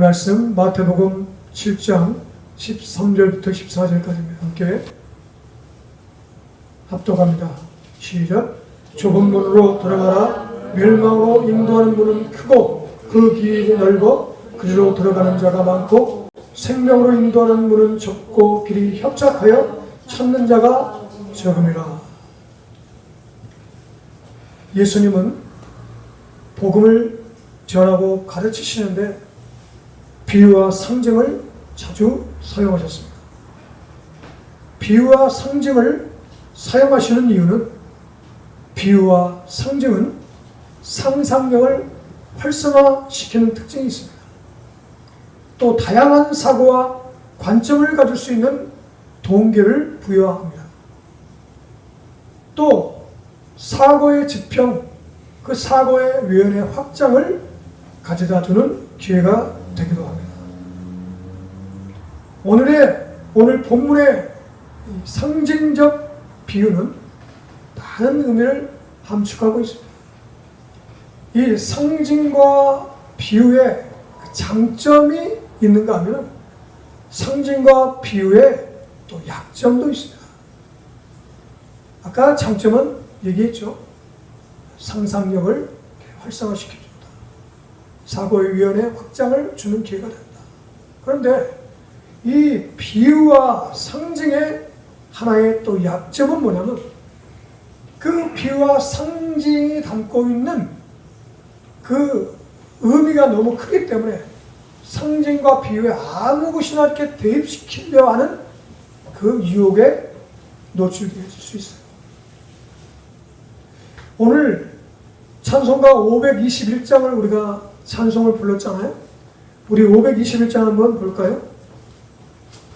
말씀 마태복음 7장 13절부터 14절까지입니다. 함께 합독합니다. 시작. 좁은 문으로 들어가라. 멸망으로 인도하는 문은 크고 그 길이 넓어 그리로 들어가는 자가 많고 생명으로 인도하는 문은 좁고 길이 협착하여 찾는 자가 적음이라. 예수님은 복음을 전하고 가르치시는데 비유와 상징을 자주 사용하셨습니다. 비유와 상징을 사용하시는 이유는 비유와 상징은 상상력을 활성화시키는 특징이 있습니다. 또 다양한 사고와 관점을 가질 수 있는 동기를 부여합니다. 또 사고의 지평, 그 사고의 외연의 확장을 가져다 주는 기회가 되기도 합니다. 오늘 본문의 상징적 비유는 많은 의미를 함축하고 있습니다. 이 상징과 비유의 장점이 있는가 하면 상징과 비유의 또 약점도 있습니다. 아까 장점은 얘기했죠. 상상력을 활성화시켜줍니다. 사고의 위원의 확장을 주는 기회가 된다. 그런데 이 비유와 상징의 하나의 또 약점은 뭐냐면 그 비유와 상징이 담고 있는 그 의미가 너무 크기 때문에 상징과 비유에 아무 것이나 이렇게 대입시키려 하는 그 유혹에 노출되어질 수 있어요. 오늘 찬송가 521장을 우리가 찬송을 불렀잖아요. 우리 521장 한번 볼까요?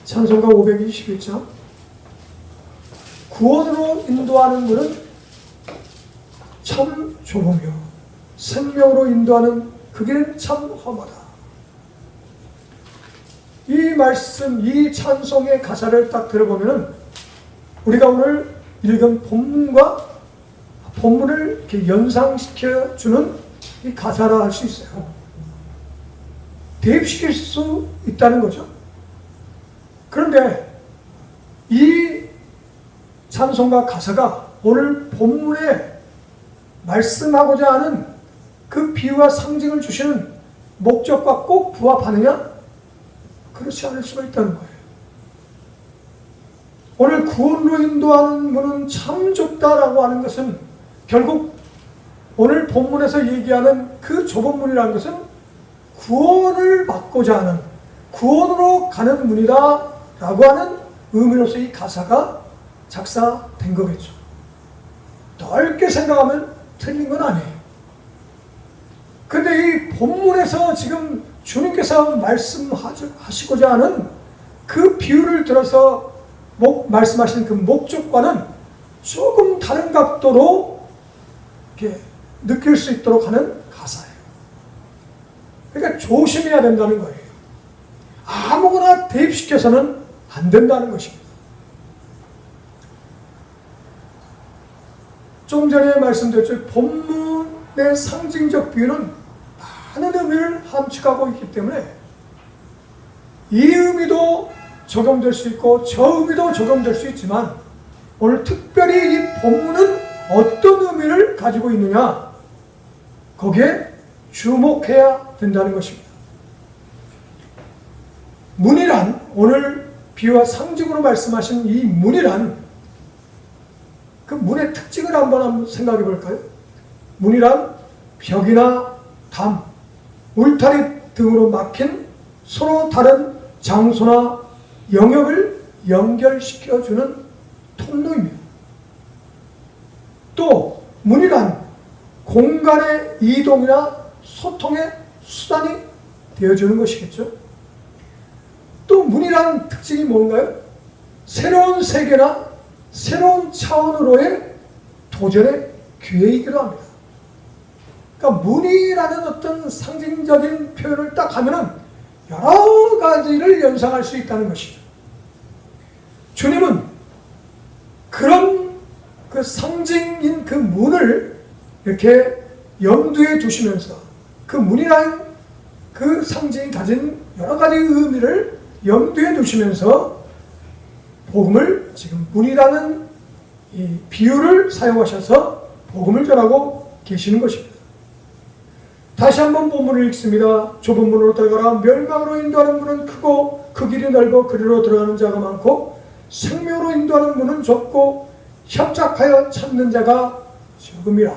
찬송가 521장. 구원으로 인도하는 문은 참 좁으며 생명으로 인도하는 그 길은 참 험하다. 이 말씀, 이 찬송의 가사를 딱 들어보면은 우리가 오늘 읽은 본문을 이렇게 연상시켜주는 이 가사라 할 수 있어요. 대입시킬 수 있다는 거죠. 그런데 이 찬송가 가사가 오늘 본문에 말씀하고자 하는 그 비유와 상징을 주시는 목적과 꼭 부합하느냐? 그렇지 않을 수가 있다는 거예요. 오늘 구원으로 인도하는 문은 참 좁다라고 하는 것은 결국 오늘 본문에서 얘기하는 그 좁은 문이라는 것은 구원을 받고자 하는, 구원으로 가는 문이다 라고 하는 의미로서 이 가사가 작사된 거겠죠. 넓게 생각하면 틀린 건 아니에요. 근데 이 본문에서 지금 주님께서 말씀하시고자 하는 그 비유를 들어서 말씀하시는 그 목적과는 조금 다른 각도로 이렇게 느낄 수 있도록 하는 가사예요. 그러니까 조심해야 된다는 거예요. 아무거나 대입시켜서는 안 된다는 것입니다. 좀 전에 말씀드렸죠. 본문의 상징적 비유는 많은 의미를 함축하고 있기 때문에 이 의미도 적용될 수 있고 저 의미도 적용될 수 있지만 오늘 특별히 이 본문은 어떤 의미를 가지고 있느냐, 거기에 주목해야 된다는 것입니다. 문이란, 오늘 비유와 상징으로 말씀하신 이 문이란, 그 문의 특징을 한번 생각해 볼까요? 문이란 벽이나 담, 울타리 등으로 막힌 서로 다른 장소나 영역을 연결시켜주는 통로입니다. 또 문이란 공간의 이동이나 소통의 수단이 되어주는 것이겠죠. 또 문이란 특징이 뭔가요? 새로운 세계나 새로운 차원으로의 도전의 기회이기도 합니다. 그러니까 문이라는 어떤 상징적인 표현을 딱 하면은 여러 가지를 연상할 수 있다는 것이죠. 주님은 그런 그 상징인 그 문을 이렇게 염두에 두시면서 그 문이라는 그 상징이 가진 여러 가지 의미를 염두에 두시면서 복음을 지금 문이라는 이 비유를 사용하셔서 복음을 전하고 계시는 것입니다. 다시 한번 본문을 읽습니다. 좁은 문으로 들어가라. 멸망으로 인도하는 문은 크고 그 길이 넓어 그리로 들어가는 자가 많고 생명으로 인도하는 문은 좁고 협착하여 찾는 자가 적음이라.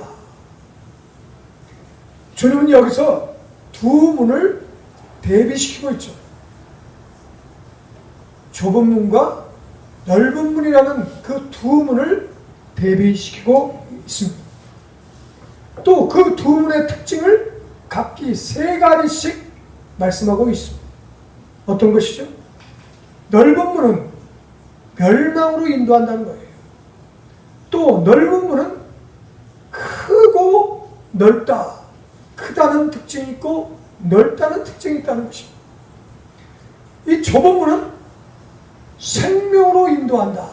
주님은 여기서 두 문을 대비시키고 있죠. 좁은 문과 넓은 문이라는 그 두 문을 대비시키고 있습니다. 또 그 두 문의 특징을 각기 세 가지씩 말씀하고 있습니다. 어떤 것이죠? 넓은 문은 멸망으로 인도한다는 거예요. 또 넓은 문은 크고 넓다, 크다는 특징이 있고 넓다는 특징이 있다는 것입니다. 이 좁은 문은 생명으로 인도한다.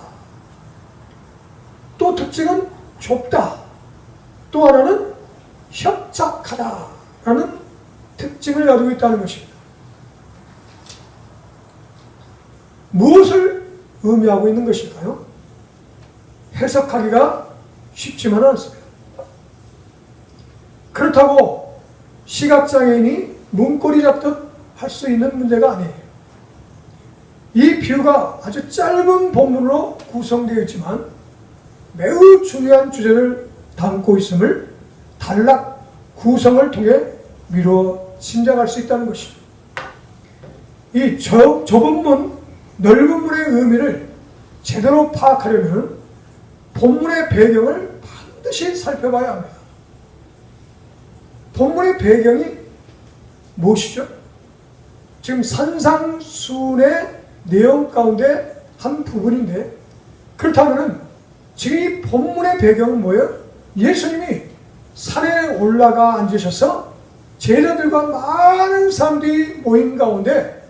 또 특징은 좁다. 또 하나는 협착하다 라는 특징을 가지고 있다는 것입니다. 무엇을 의미하고 있는 것일까요? 해석하기가 쉽지만 않습니다. 그렇다고 시각장애인이 문고리 잡듯 할 수 있는 문제가 아니에요. 이 비유가 아주 짧은 본문으로 구성되어 있지만 매우 중요한 주제를 담고 있음을 단락 구성을 통해 미루어 짐작할 수 있다는 것이죠. 이 좁은 문, 넓은 문의 의미를 제대로 파악하려면 본문의 배경을 반드시 살펴봐야 합니다. 본문의 배경이 무엇이죠? 지금 산상수훈의 내용 가운데 한 부분인데, 그렇다면 지금 이 본문의 배경은 뭐예요? 예수님이 산에 올라가 앉으셔서 제자들과 많은 사람들이 모인 가운데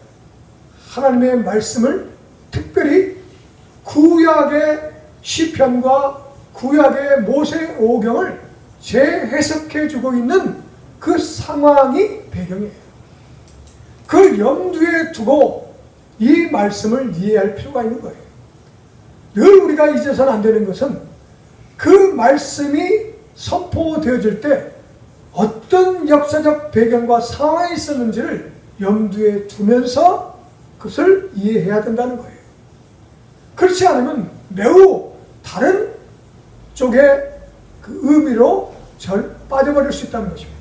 하나님의 말씀을 특별히 구약의 시편과 구약의 모세오경을 재해석해 주고 있는 그 상황이 배경이에요. 그걸 염두에 두고 이 말씀을 이해할 필요가 있는 거예요. 늘 우리가 잊어서는 안 되는 것은 그 말씀이 선포되어질 때 어떤 역사적 배경과 상황이 있었는지를 염두에 두면서 그것을 이해해야 된다는 거예요. 그렇지 않으면 매우 다른 쪽의 그 의미로 빠져버릴 수 있다는 것입니다.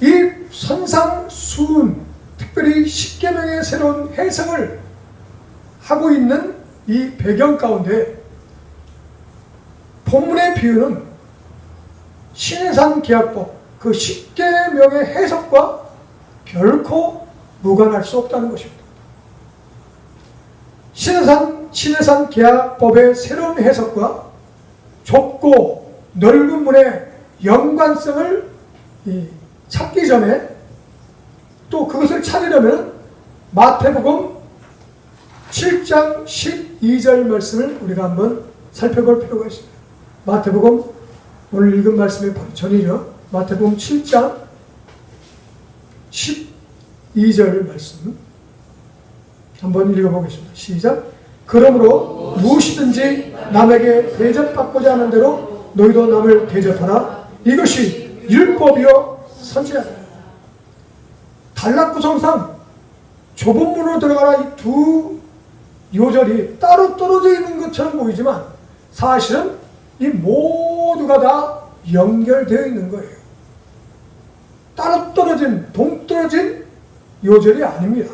이 산상수훈, 특별히 십계명의 새로운 해석을 하고 있는 이 배경 가운데 본문의 비유는 신해산 계약법, 그 십계명의 해석과 결코 무관할 수 없다는 것입니다. 신해산 계약법의 새로운 해석과 좁고 넓은 문의 연관성을 찾기 전에 또 그것을 찾으려면 마태복음 7장 12절 말씀을 우리가 한번 살펴볼 필요가 있습니다. 마태복음, 오늘 읽은 말씀의 바로 전이죠. 마태복음 7장 12절 말씀 한번 읽어보겠습니다. 시작. 그러므로 무엇이든지 남에게 대접받고자 하는 대로 너희도 남을 대접하라. 이것이 율법이요 선지자다. 단락 구성상 좁은 문으로 들어가라 이 두 요절이 따로 떨어져 있는 것처럼 보이지만 사실은 이 모두가 다 연결되어 있는 거예요. 따로 떨어진, 동떨어진 요절이 아닙니다.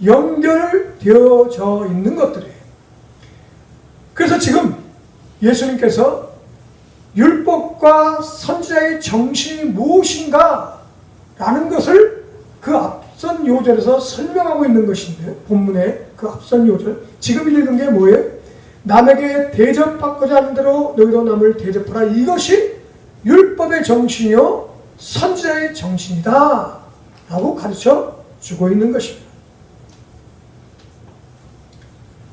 연결되어져 있는 것들이에요. 그래서 지금 예수님께서 율법과 선지자의 정신이 무엇인가 라는 것을 그 앞선 요절에서 설명하고 있는 것인데, 본문의 그 앞선 요절, 지금 읽은 게 뭐예요? 남에게 대접받고자 하는 대로 너희도 남을 대접하라. 이것이 율법의 정신이요 선지자의 정신이다 라고 가르쳐 주고 있는 것입니다.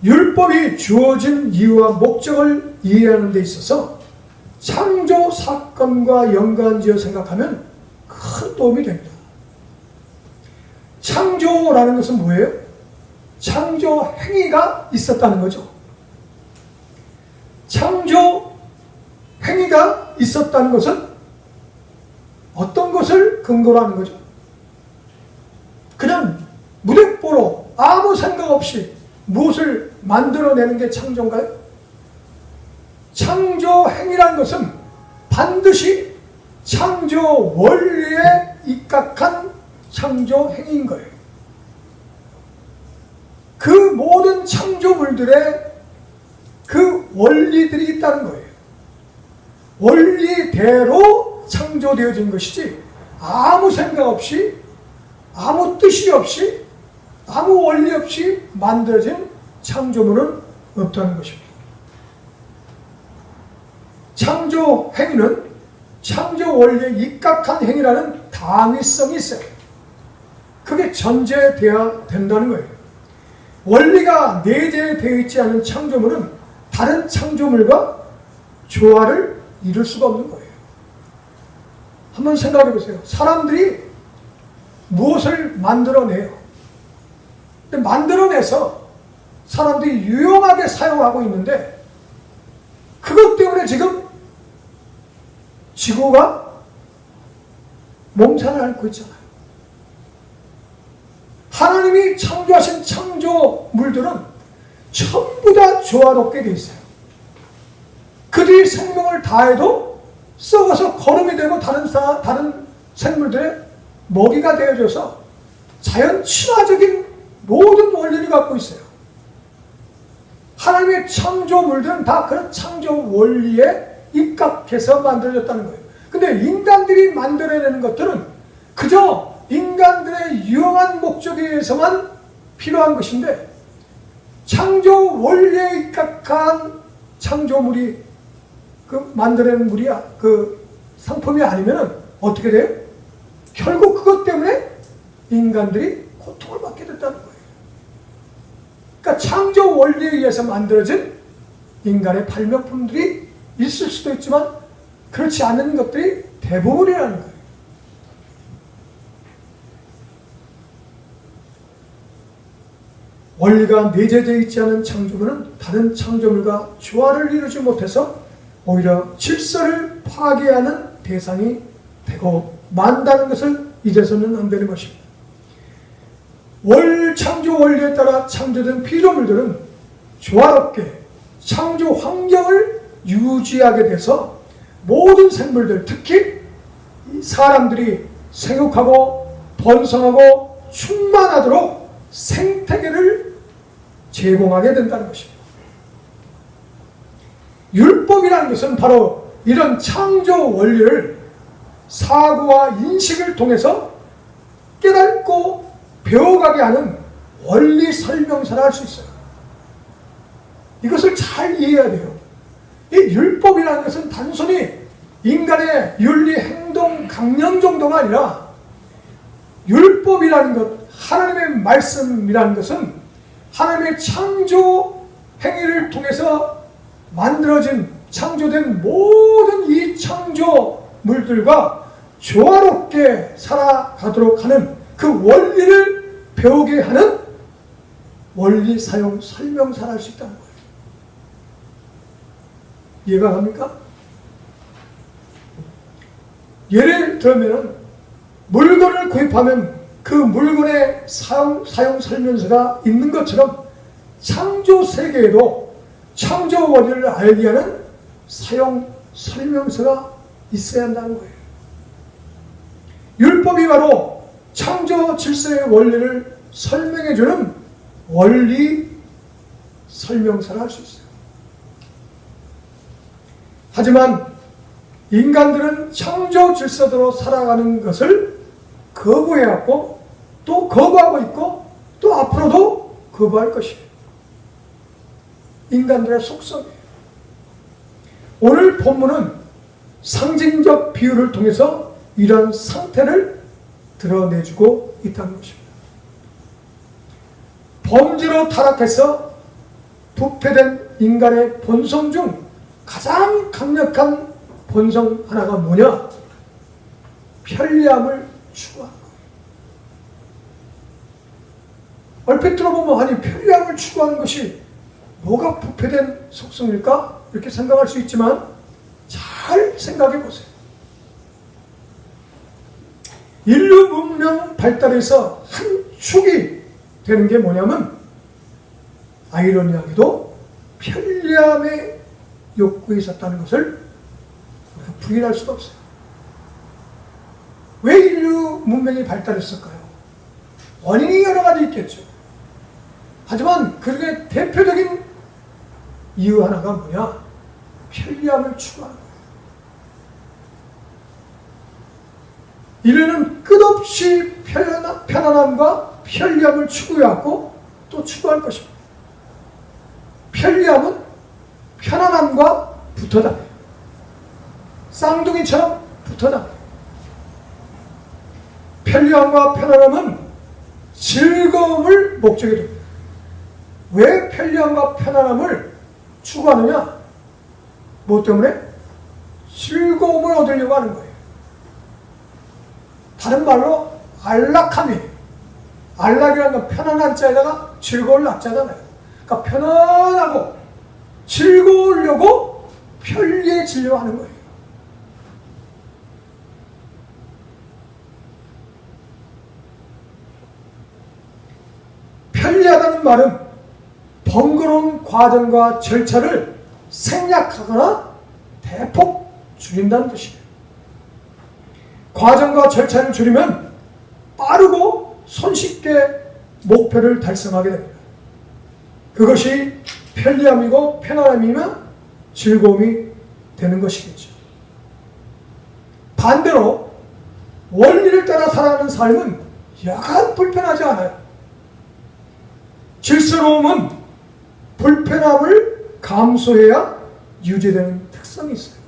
율법이 주어진 이유와 목적을 이해하는 데 있어서 창조 사건과 연관지어 생각하면 큰 도움이 됩니다. 창조라는 것은 뭐예요? 창조 행위가 있었다는 거죠. 창조 행위가 있었다는 것은 어떤 것을 근거로 하는 거죠? 그냥 무대뽀로 아무 생각 없이 무엇을 만들어내는 게 창조인가요? 창조 행위라는 것은 반드시 창조 원리에 입각한 창조 행위인 거예요. 그 모든 창조물들의 그 원리들이 있다는 거예요. 원리대로 창조되어진 것이지 아무 생각 없이 아무 뜻이 없이 아무 원리 없이 만들어진 창조물은 없다는 것입니다. 창조 행위는 창조 원리에 입각한 행위라는 당위성이 있어요. 그게 전제되어야 된다는 거예요. 원리가 내재되어 있지 않은 창조물은 다른 창조물과 조화를 이룰 수가 없는 거예요. 한번 생각해 보세요. 사람들이 무엇을 만들어내요. 근데 만들어내서 사람들이 유용하게 사용하고 있는데 그것 때문에 지금 지구가 몸살을 앓고 있잖아요. 하나님이 창조하신 창조물들은 전부 다 조화롭게 되어 있어요. 그들이 생명을 다해도 썩어서 거름이 되고 다른 생물들의 먹이가 되어져서 자연 친화적인 모든 원리를 갖고 있어요. 하나님의 창조물들은 다 그런 창조 원리에 입각해서 만들어졌다는 거예요. 근데 인간들이 만들어내는 것들은 그저 인간들의 유용한 목적에 의해서만 필요한 것인데 창조 원리에 입각한 창조물이 그 만들어낸 물이야 그 상품이 아니면은 어떻게 돼요? 결국 그것 때문에 인간들이 고통을 받게 됐다는 거예요. 그러니까 창조 원리에 의해서 만들어진 인간의 발명품들이 있을 수도 있지만 그렇지 않은 것들이 대부분이라는 거예요. 원리가 내재되어 있지 않은 창조물은 다른 창조물과 조화를 이루지 못해서 오히려 질서를 파괴하는 대상이 되고 만다는 것을 잊어서는 안 되는 것입니다. 창조 원리에 따라 창조된 피조물들은 조화롭게 창조 환경을 유지하게 돼서 모든 생물들, 특히 사람들이 생육하고 번성하고 충만하도록 생태계를 제공하게 된다는 것입니다. 율법이라는 것은 바로 이런 창조 원리를 사고와 인식을 통해서 깨닫고 배워가게 하는 원리 설명서를 할 수 있어요. 이것을 잘 이해해야 돼요. 이 율법이라는 것은 단순히 인간의 윤리 행동 강령 정도가 아니라 율법이라는 것, 하나님의 말씀이라는 것은 하나님의 창조 행위를 통해서 만들어진 창조된 모든 이 창조물들과 조화롭게 살아가도록 하는 그 원리를 배우게 하는 원리 사용 설명서를 할 수 있다는 거예요. 이해가 갑니까? 예를 들면 물건을 구입하면 그 물건의 사용 설명서가 있는 것처럼 창조 세계에도 창조 원리를 알게 하는 사용 설명서가 있어야 한다는 거예요. 율법이 바로 창조 질서의 원리를 설명해주는 원리 설명서를 할 수 있어요. 하지만 인간들은 창조 질서대로 살아가는 것을 거부해왔고 또 거부하고 있고 또 앞으로도 거부할 것이에요. 인간들의 속성이에요. 오늘 본문은 상징적 비유를 통해서 이런 상태를 드러내주고 있다는 것입니다. 범죄로 타락해서 부패된 인간의 본성 중 가장 강력한 본성 하나가 뭐냐? 편리함을 추구하는 거예요. 얼핏 들어보면 아니 편리함을 추구하는 것이 뭐가 부패된 속성일까? 이렇게 생각할 수 있지만 잘 생각해 보세요. 인류 문명 발달에서 한 축이 되는 게 뭐냐면 아이러니하게도 편리함의 욕구에 있었다는 것을 우리가 부인할 수가 없어요. 왜 인류 문명이 발달했을까요? 원인이 여러 가지 있겠죠. 하지만 그게 대표적인 이유 하나가 뭐냐? 편리함을 추구하는 거예요. 인류는 끝없이 편안함과 편리함을 추구해왔고 또 추구할 것입니다. 편리함은 편안함과 붙어다녀요. 쌍둥이처럼 붙어다녀요. 편리함과 편안함은 즐거움을 목적에 둡니다. 왜 편리함과 편안함을 추구하느냐? 뭐 때문에? 즐거움을 얻으려고 하는 거예요. 다른 말로 안락함이에요. 안락이라는 건 편안한 자에다가 즐거울 낙자잖아요. 그러니까 편안하고 즐거우려고 편리해지려고 하는 거예요. 편리하다는 말은 번거로운 과정과 절차를 생략하거나 대폭 줄인다는 뜻이에요. 과정과 절차를 줄이면 빠르고 손쉽게 목표를 달성하게 됩니다. 그것이 편리함이고 편안함이면 즐거움이 되는 것이겠죠. 반대로 원리를 따라 살아가는 삶은 약간 불편하지 않아요. 질서로움은 불편함을 감수해야 유지되는 특성이 있어요.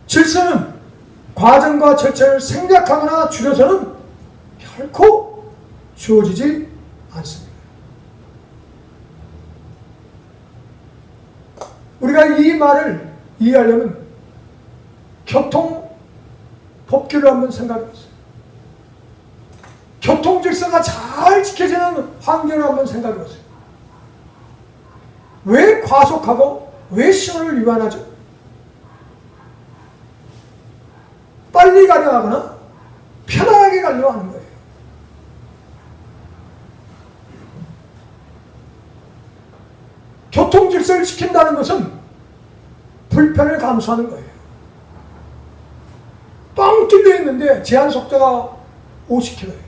질서는 과정과 절차를 생략하거나 줄여서는 결코 주어지지 않습니다. 우리가 이 말을 이해하려면 교통 법규를 한번 생각해 보세요. 교통 질서가 잘 지켜지는 환경을 한번 생각해 보세요. 왜 과속하고 왜 신호를 위반하죠? 빨리 가려 하거나 편안하게 가려고 하는 거예요. 교통 질서를 지킨다는 것은 불편을 감수하는 거예요. 뻥 뚫려 있는데 제한 속도가 50km예요.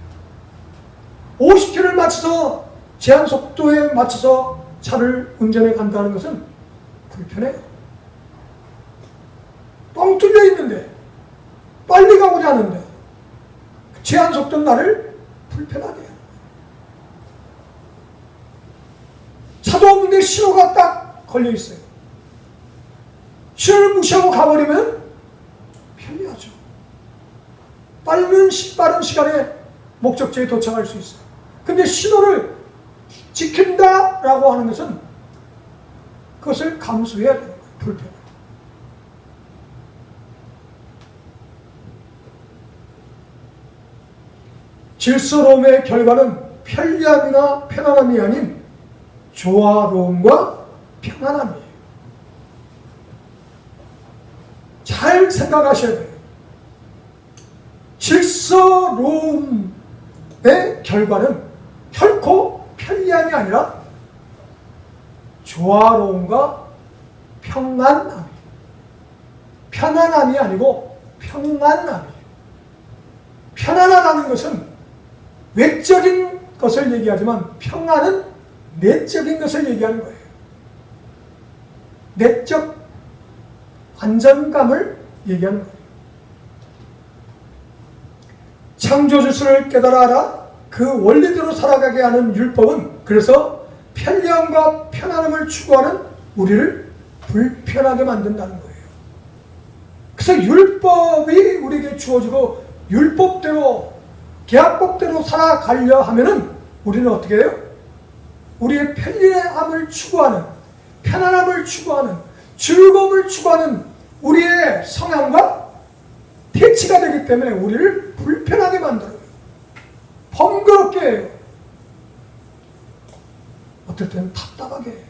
50km를 맞춰서 제한 속도에 맞춰서 차를 운전해 간다는 것은 불편해요. 뻥 뚫려 있는데 빨리 가고자 하는데 제한 속도는 나를 불편하게 해요. 차도 없는데 신호가 딱 걸려 있어요. 신호를 무시하고 가버리면 편리하죠. 빠른 시간에 목적지에 도착할 수 있어요. 근데 신호를 지킨다라고 하는 것은 그것을 감수해야 되는 거예요. 불편. 질서로움의 결과는 편리함이나 편안함이 아닌 조화로움과 평안함이에요. 잘 생각하셔야 돼요. 질서로움의 결과는 결코 편리함이 아니라 조화로움과 평안함이에요. 편안함이 아니고 평안함이에요. 편안하다는 것은 외적인 것을 얘기하지만 평안은 내적인 것을 얘기하는 거예요. 내적 안정감을 얘기하는 거예요. 창조주스를 깨달아 알아 그 원리대로 살아가게 하는 율법은 그래서 편리함과 편안함을 추구하는 우리를 불편하게 만든다는 거예요. 그래서 율법이 우리에게 주어지고 율법대로 계약법대로 살아가려 하면은 우리는 어떻게 해요? 우리의 편리함을 추구하는, 편안함을 추구하는, 즐거움을 추구하는 우리의 성향과 대치가 되기 때문에 우리를 불편하게 만들어요. 번거롭게 해요. 어떨 때는 답답하게 해요.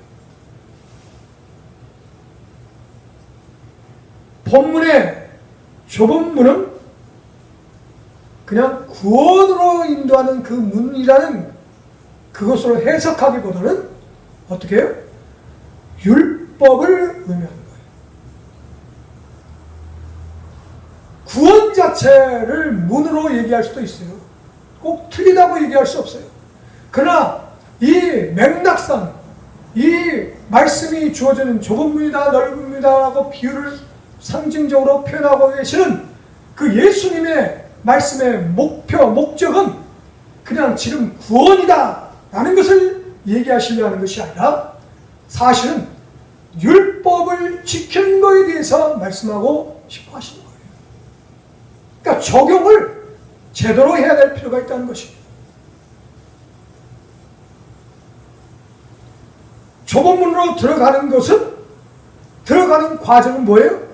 본문의 좁은 문은 그냥 구원으로 인도하는 그 문이라는 그것으로 해석하기보다는 어떻게 해요? 율법을 의미하는 거예요. 구원 자체를 문으로 얘기할 수도 있어요. 꼭 틀리다고 얘기할 수 없어요. 그러나 이 맥락상 이 말씀이 주어지는 좁은 문이다 넓은 문이다라고 비유를 상징적으로 표현하고 계시는 그 예수님의 말씀의 목적은 그냥 지금 구원이다 라는 것을 얘기하시려는 것이 아니라 사실은 율법을 지키는 것에 대해서 말씀하고 싶어 하시는 거예요. 그러니까 적용을 제대로 해야 될 필요가 있다는 것입니다. 좁은 문으로 들어가는 과정은 뭐예요?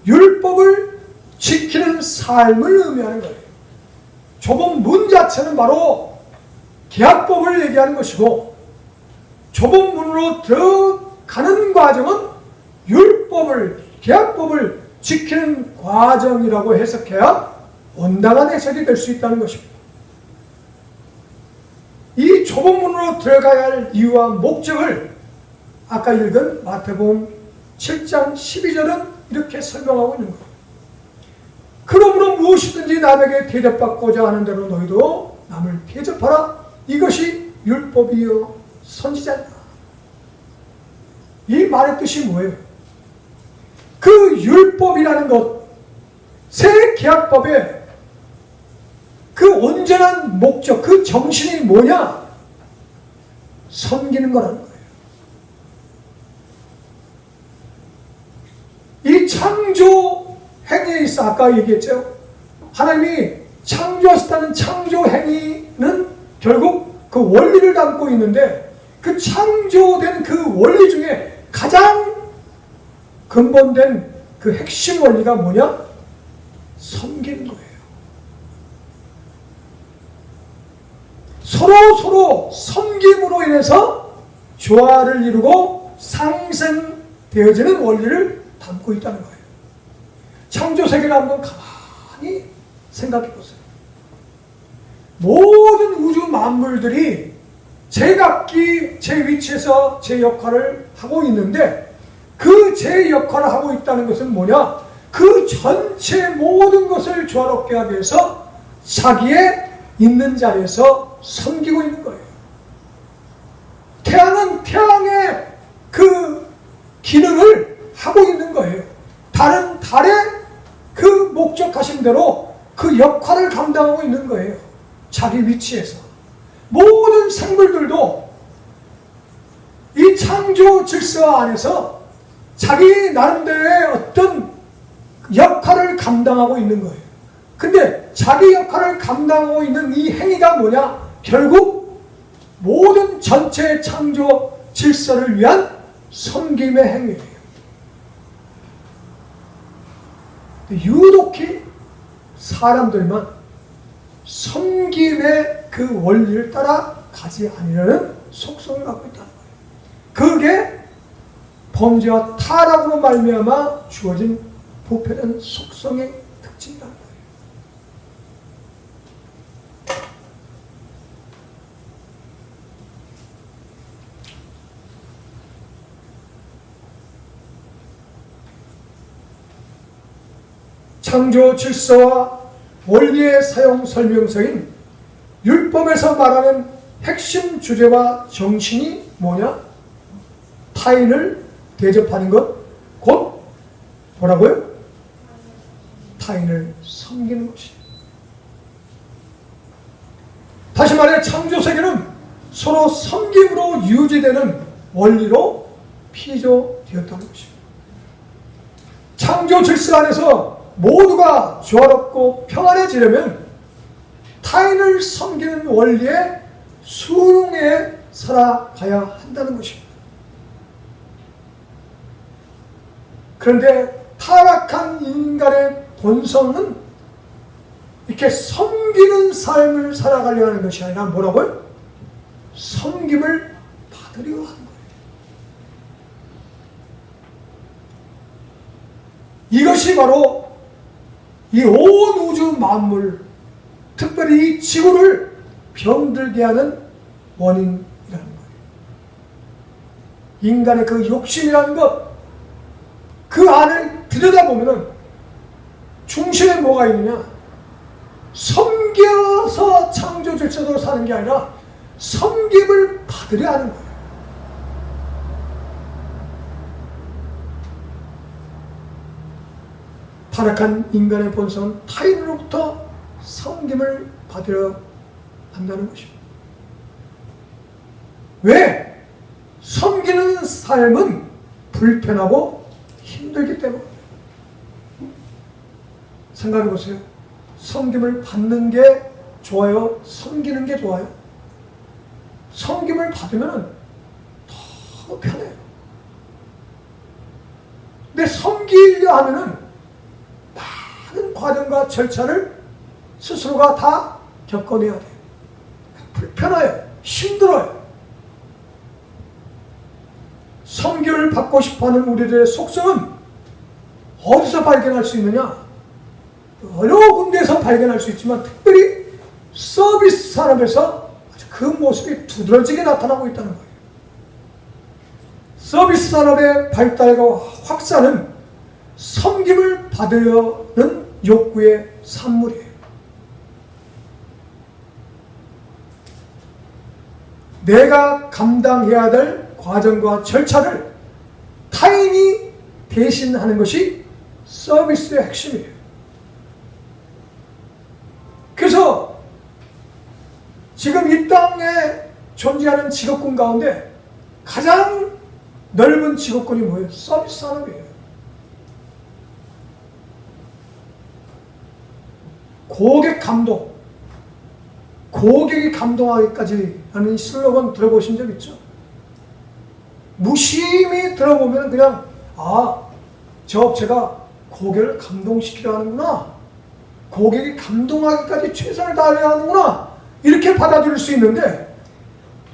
율법을 지키는 삶을 의미하는 거예요. 좁은 문 자체는 바로 계약법을 얘기하는 것이고, 좁은 문으로 들어가는 과정은 계약법을 지키는 과정이라고 해석해야 온당한 해석이 될 수 있다는 것입니다. 이 좁은 문으로 들어가야 할 이유와 목적을 아까 읽은 마태복음 7장 12절은 이렇게 설명하고 있는 거예요. 그러므로 무엇이든지 남에게 대접받고자 하는 대로 너희도 남을 대접하라. 이것이 율법이요 선지자이다. 이 말의 뜻이 뭐예요? 그 율법이라는 것, 새 계약법의 그 온전한 목적, 그 정신이 뭐냐? 섬기는 거라는 거예요. 이 창조 행위에 있어 아까 얘기했죠. 하나님이 창조하셨다는 창조 행위는 결국 그 원리를 담고 있는데, 그 창조된 그 원리 중에 가장 근본된 그 핵심 원리가 뭐냐? 섬기는 거예요. 서로 섬김으로 인해서 조화를 이루고 상생되어지는 원리를 담고 있다는 거예요. 창조세계를 한번 가만히 생각해 보세요. 모든 우주 만물들이 제각기 제 위치에서 제 역할을 하고 있는데, 그 제 역할을 하고 있다는 것은 뭐냐? 그 전체 모든 것을 조화롭게 하기 위해서 자기의 있는 자리에서 섬기고 있는 거예요. 태양은 태양의 그 기능을 하고 있는 거예요. 달은 달의 그 목적하신 대로 그 역할을 감당하고 있는 거예요. 자기 위치에서. 모든 생물들도 이 창조 질서 안에서 자기 나름대로의 어떤 역할을 감당하고 있는 거예요. 근데 자기 역할을 감당하고 있는 이 행위가 뭐냐? 결국 모든 전체 창조 질서를 위한 섬김의 행위예요. 유독히 사람들만 섬김의 그 원리를 따라 가지 않으려는 속성을 갖고 있다는 거예요. 그게 범죄와 타락으로 말미암아 주어진 부패된 속성의 특징이라는 거예요. 창조 질서와 원리의 사용 설명서인 율법에서 말하는 핵심 주제와 정신이 뭐냐? 타인을 대접하는 것, 곧 뭐라고요? 타인을 섬기는 것이에요. 다시 말해 창조세계는 서로 섬김으로 유지되는 원리로 피조되었다는 것입니다. 창조 질서 안에서 모두가 조화롭고 평안해지려면 타인을 섬기는 원리에 순응해 살아가야 한다는 것입니다. 그런데 타락한 인간의 본성은 이렇게 섬기는 삶을 살아가려 하는 것이 아니라 뭐라고요? 섬김을 받으려 하는 거예요. 이것이 바로 이 온 우주 만물, 특별히 이 지구를 병들게 하는 원인이라는 거예요. 인간의 그 욕심이라는 것, 그 안을 들여다보면 중심에 뭐가 있느냐? 섬겨서 창조 질서대로 사는 게 아니라 섬김을 받으려 하는 거예요. 타락한 인간의 본성은 타인으로부터 섬김을 받으려 한다는 것입니다. 왜? 섬기는 삶은 불편하고 힘들기 때문입니다. 생각해 보세요. 섬김을 받는 게 좋아요? 섬기는 게 좋아요? 섬김을 받으면 더 편해요. 근데 섬기려 하면은 많은 과정과 절차를 스스로가 다 겪어내야 돼요. 불편해요. 힘들어요. 섬김을 받고 싶어하는 우리들의 속성은 어디서 발견할 수 있느냐? 여러 군데에서 발견할 수 있지만 특별히 서비스 산업에서 그 모습이 두드러지게 나타나고 있다는 거예요. 서비스 산업의 발달과 확산은 섬김을 받으려는 욕구의 산물이에요. 내가 감당해야 될 과정과 절차를 타인이 대신하는 것이 서비스의 핵심이에요. 그래서 지금 이 땅에 존재하는 직업군 가운데 가장 넓은 직업군이 뭐예요? 서비스 산업이에요. 고객 감동, 고객이 감동하기까지 하는 슬로건 들어보신 적 있죠? 무심히 들어보면 그냥 저 업체가 고객을 감동시키려 하는구나, 고객이 감동하기까지 최선을 다하려 하는구나, 이렇게 받아들일 수 있는데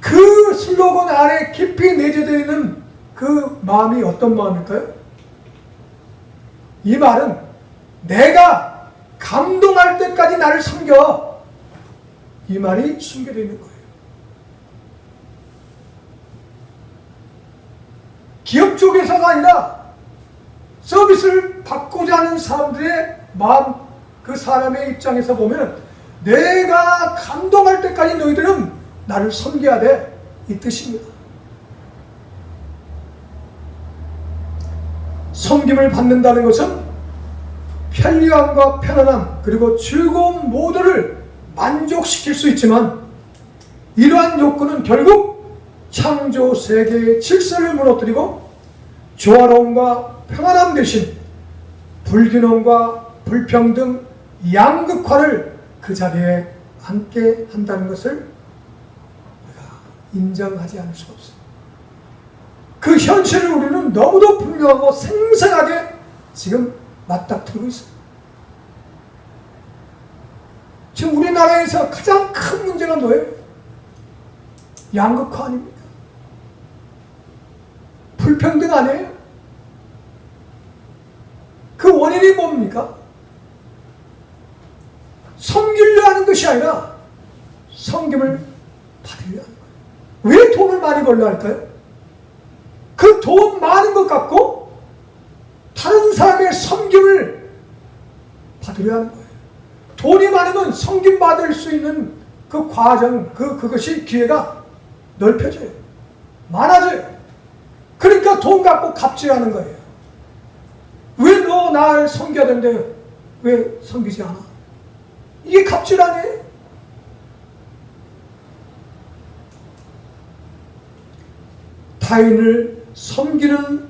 그 슬로건 안에 깊이 내재되어 있는 그 마음이 어떤 마음일까요? 이 말은 내가 감동할 때까지 나를 섬겨, 이 말이 숨겨져 있는 거예요. 기업 쪽에서가 아니라 서비스를 받고자 하는 사람들의 마음, 그 사람의 입장에서 보면 내가 감동할 때까지 너희들은 나를 섬겨야 돼, 이 뜻입니다. 섬김을 받는다는 것은 편리함과 편안함 그리고 즐거움 모두를 만족시킬 수 있지만 이러한 욕구는 결국 창조 세계의 질서를 무너뜨리고 조화로움과 평안함 대신 불균형과 불평등, 양극화를 그 자리에 함께 한다는 것을 우리가 인정하지 않을 수가 없어요. 그 현실을 우리는 너무도 분명하고 생생하게 지금 맞닥뜨리고 있어요. 지금 우리나라에서 가장 큰 문제가 뭐예요? 양극화 아닙니까? 불평등 아니에요? 그 원인이 뭡니까? 섬기려 하는 것이 아니라 섬김을 받으려 하는 거예요. 왜 돈을 많이 벌려 할까요? 그 돈 많은 것 갖고 다른 사람의 섬김을 받으려 하는 거예요. 돈이 많으면 섬김 받을 수 있는 그 과정, 그것이 기회가 넓혀져요. 많아져요. 그러니까 돈 갖고 갑질하는 거예요. 왜 너 날 섬겨야 되는데 왜 섬기지 않아? 이게 갑질 아니에요? 타인을 섬기는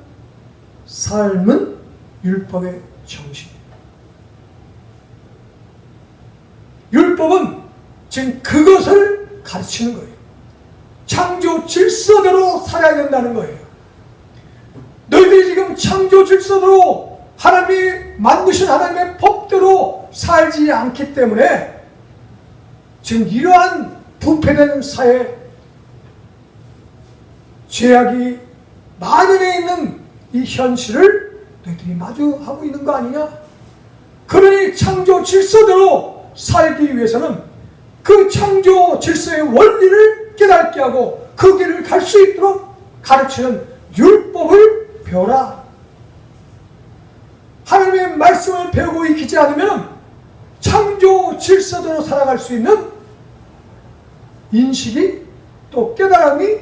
삶은 율법의 정신이에요. 율법은 지금 그것을 가르치는 거예요. 창조 질서대로 살아야 된다는 거예요. 너희들이 지금 창조 질서대로 하나님이 만드신 하나님의 법대로 살지 않기 때문에 지금 이러한 부패된 사회, 죄악이 만연해 있는 이 현실을 너희들이 마주하고 있는 거 아니냐? 그러니 창조 질서대로 살기 위해서는 그 창조 질서의 원리를 깨닫게 하고 그 길을 갈 수 있도록 가르치는 율법을 배워라. 하나님의 말씀을 배우고 익히지 않으면 창조 질서대로 살아갈 수 있는 인식이 또 깨달음이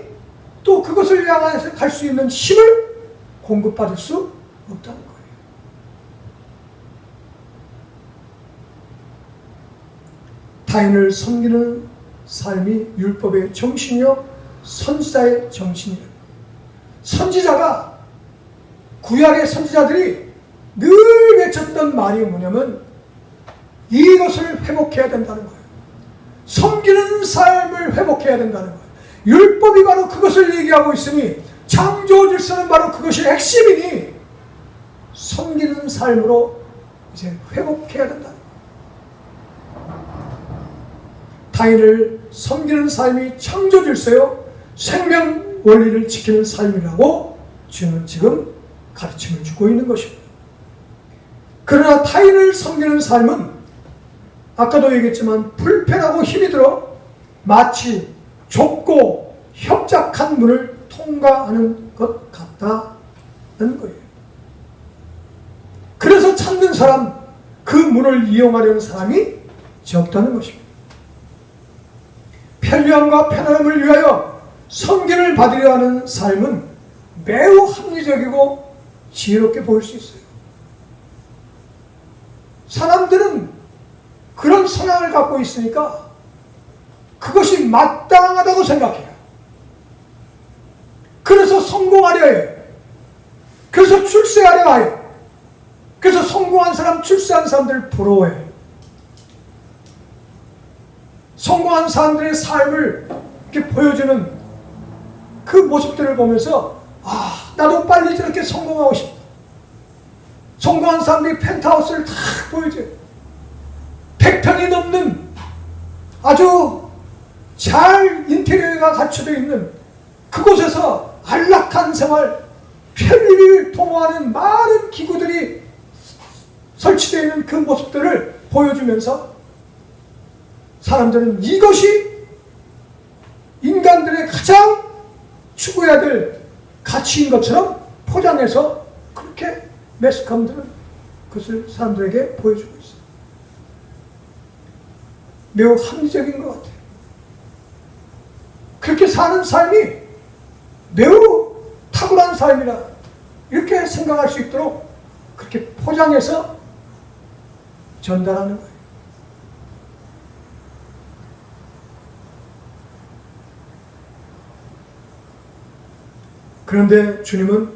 또 그것을 향해서 갈 수 있는 힘을 공급받을 수 없다는 거예요. 타인을 섬기는 삶이 율법의 정신이요 선지자의 정신이에요. 선지자가 구약의 선지자들이 늘 외쳤던 말이 뭐냐면 이것을 회복해야 된다는 거예요. 섬기는 삶을 회복해야 된다는 거예요. 율법이 바로 그것을 얘기하고 있으니 창조 질서는 바로 그것이 핵심이니 섬기는 삶으로 이제 회복해야 된다는 거예요. 타인을 섬기는 삶이 창조 질서요 생명 원리를 지키는 삶이라고 주는 지금 가르침을 주고 있는 것입니다. 그러나 타인을 섬기는 삶은 아까도 얘기했지만 불편하고 힘이 들어 마치 좁고 협착한 문을 통과하는 것 같다는 거예요. 그래서 찾는 사람, 그 문을 이용하려는 사람이 적다는 것입니다. 편리함과 편안함을 위하여 섬김을 받으려 하는 삶은 매우 합리적이고 지혜롭게 보일 수 있어요. 사람들은 그런 성향을 갖고 있으니까 그것이 마땅하다고 생각해요. 그래서 성공하려 해요. 그래서 출세하려 해요. 그래서 성공한 사람, 출세한 사람들 부러워해요. 성공한 사람들의 삶을 이렇게 보여주는 그 모습들을 보면서 나도 빨리 저렇게 성공하고 싶다. 성공한 사람들이 펜트하우스를 다 보여줘요. 100평이 넘는 아주 잘 인테리어가 갖춰져 있는 그곳에서 안락한 생활, 편리를 도모하는 많은 기구들이 설치되어 있는 그 모습들을 보여주면서 사람들은 이것이 인간들의 가장 추구해야 될 가치인 것처럼 포장해서 그렇게 매스컴들은 그것을 사람들에게 보여주고 있어요. 매우 합리적인 것 같아요. 그렇게 사는 삶이 매우 탁월한 삶이라 이렇게 생각할 수 있도록 그렇게 포장해서 전달하는 거예요. 그런데 주님은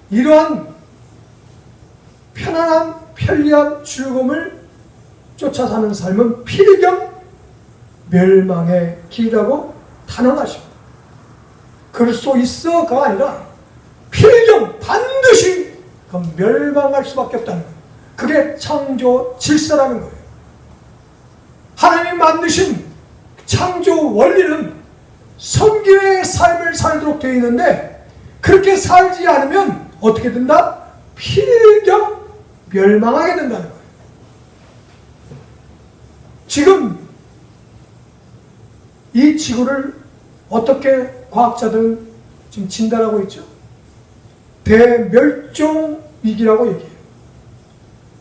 이러한 편안함, 편리함, 즐거움을 쫓아 사는 삶은 필경 멸망의 길이라고 단언하십니다. 그럴 수 있어가 아니라 필경 반드시 멸망할 수밖에 없다는 거예요. 그게 창조 질서라는 거예요. 하나님이 만드신 창조 원리는 섬김의 삶을 살도록 되어 있는데 그렇게 살지 않으면 어떻게 된다? 필경 멸망하게 된다는 거예요. 지금 이 지구를 어떻게 과학자들은 지금 진단하고 있죠? 대멸종 위기라고 얘기해요.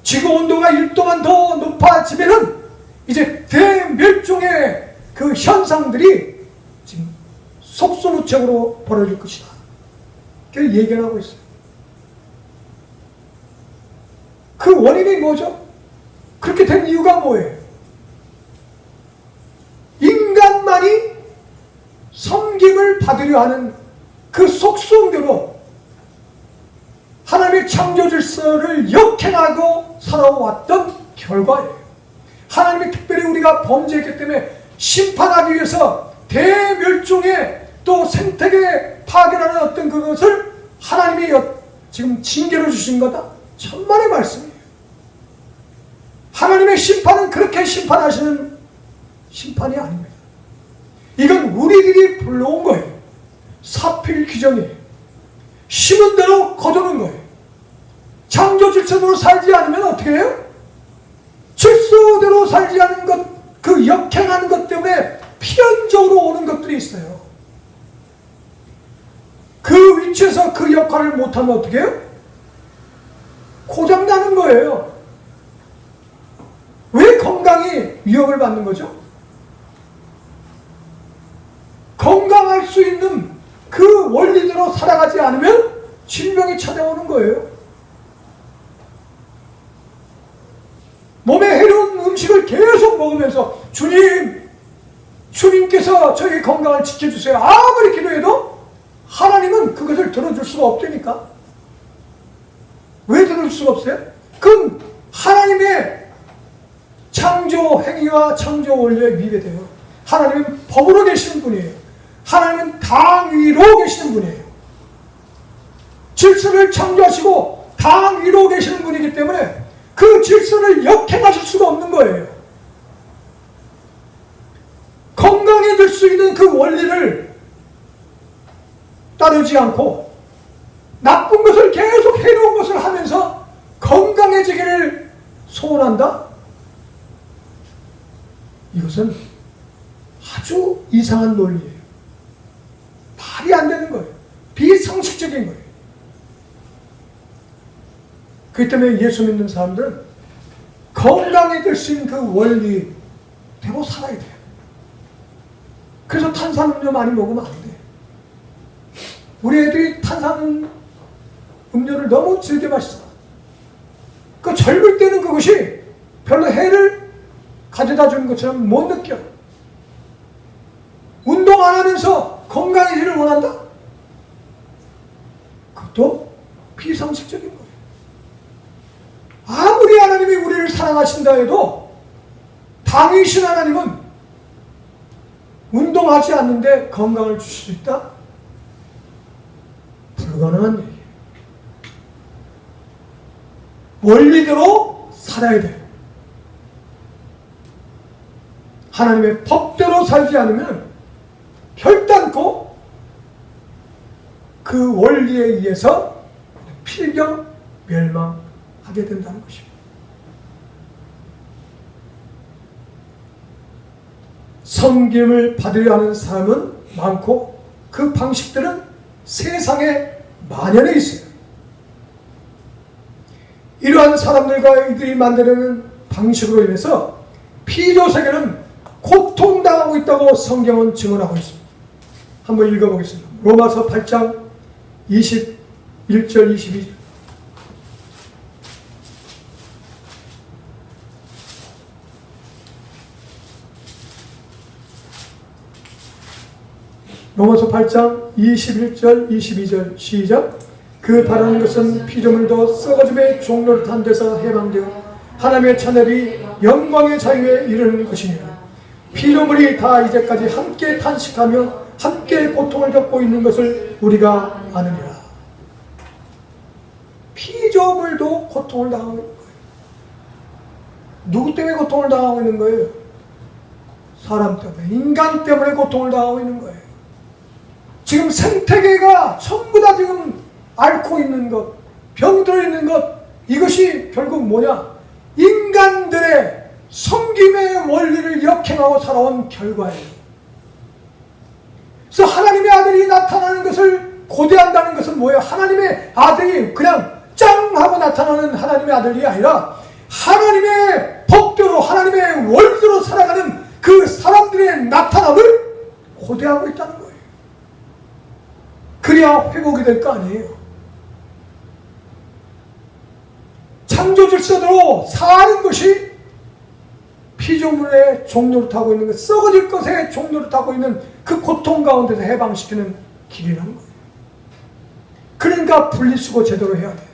지구 온도가 1도만 더 높아지면은 이제 대멸종의 그 현상들이 지금 속수무책으로 벌어질 것이다. 그렇게 얘기를 하고 있어요. 그 원인이 뭐죠? 그렇게 된 이유가 뭐예요? 인간만이 섬김을 받으려 하는 그 속성대로 하나님의 창조 질서를 역행하고 살아왔던 결과예요. 하나님이 특별히 우리가 범죄했기 때문에 심판하기 위해서 대멸종의 또 생태계 파괴라는 어떤 그것을 하나님이 지금 징계로 주신 거다. 천만의 말씀이에요. 하나님의 심판은 그렇게 심판하시는 심판이 아닙니다. 이건 우리들이 불러온 거예요. 사필 규정이에요. 심은 대로 거두는 거예요. 창조 질서대로 살지 않으면 어떻게 해요? 질서대로 살지 않은 것, 그 역행하는 것 때문에 필연적으로 오는 것들이 있어요. 그 위치에서 그 역할을 못하면 어떻게 해요? 고장나는 거예요. 왜 건강이 위협을 받는 거죠? 건강할 수 있는 그 원리대로 살아가지 않으면 질병이 찾아오는 거예요. 몸에 해로운 음식을 계속 먹으면서 주님께서 저희 건강을 지켜주세요. 아무리 기도해도 하나님은 그것을 들어줄 수가 없다니까. 왜 들어줄 수가 없어요? 그건 하나님의 창조 행위와 창조 원리에 위배돼요. 하나님은 법으로 계시는 분이에요. 하나님은 당위로 계시는 분이에요. 질서를 창조하시고 당위로 계시는 분이기 때문에 그 질서를 역행하실 수가 없는 거예요. 건강해질 수 있는 그 원리를 따르지 않고 나쁜 것을 계속 해로운 것을 하면서 건강해지기를 소원한다? 이것은 아주 이상한 논리예요. 말이 안 되는 거예요. 비상식적인 거예요. 그렇기 때문에 예수 믿는 사람들은 건강해질 수 있는 그 원리대로 살아야 돼요. 그래서 탄산음료 많이 먹으면 안 돼요. 우리 애들이 탄산음료를 너무 즐겨 마셔. 그 젊을 때는 그것이 별로 해를 가져다 주는 것처럼 못 느껴. 운동 안 하면서 건강해지를 원한다? 그것도 비상식적인 거예요. 아무리 하나님이 우리를 사랑하신다 해도 당위신 하나님은 운동하지 않는데 건강을 주실 수 있다? 불가능한 얘기예요. 원리대로 살아야 돼요. 하나님의 법대로 살지 않으면 결단코 그 원리에 의해서 필경 멸망하게 된다는 것입니다. 섬김을 받으려 하는 사람은 많고 그 방식들은 세상에 만연해 있어요. 이러한 사람들과 이들이 만드는 방식으로 인해서 피조세계는 고통당하고 있다고 성경은 증언하고 있습니다. 한번 읽어보겠습니다. 로마서 8장 21절 22절. 로마서 8장 21절 22절 시작. 그 바라는 것은 피조물도 썩어짐의 종로를 탄 데서 해방되어 하나님의 차별이 영광의 자유에 이르는 것이니라. 피조물이 다 이제까지 함께 탄식하며 함께 고통을 겪고 있는 것을 우리가 아느니라. 피조물도 고통을 당하고 있는 거예요. 누구 때문에 고통을 당하고 있는 거예요? 사람 때문에, 인간 때문에 고통을 당하고 있는 거예요. 지금 생태계가 전부 다 지금 앓고 있는 것, 병들어 있는 것, 이것이 결국 뭐냐? 인간들의 섬김의 원리를 역행하고 살아온 결과예요. 그래서 하나님의 아들이 나타나는 것을 고대한다는 것은 뭐예요? 하나님의 아들이 그냥 짱 하고 나타나는 하나님의 아들이 아니라 하나님의 법대로 하나님의 원리대로 살아가는 그 사람들의 나타남을 고대하고 있다는 거예요. 그래야 회복이 될 거 아니에요. 창조 질서대로 사는 것이 피조물의 종로를 타고 있는 것, 썩어질 것의 종로를 타고 있는 그 고통 가운데서 해방시키는 길이라는 거예요. 그러니까 분리수거 제대로 해야 돼요.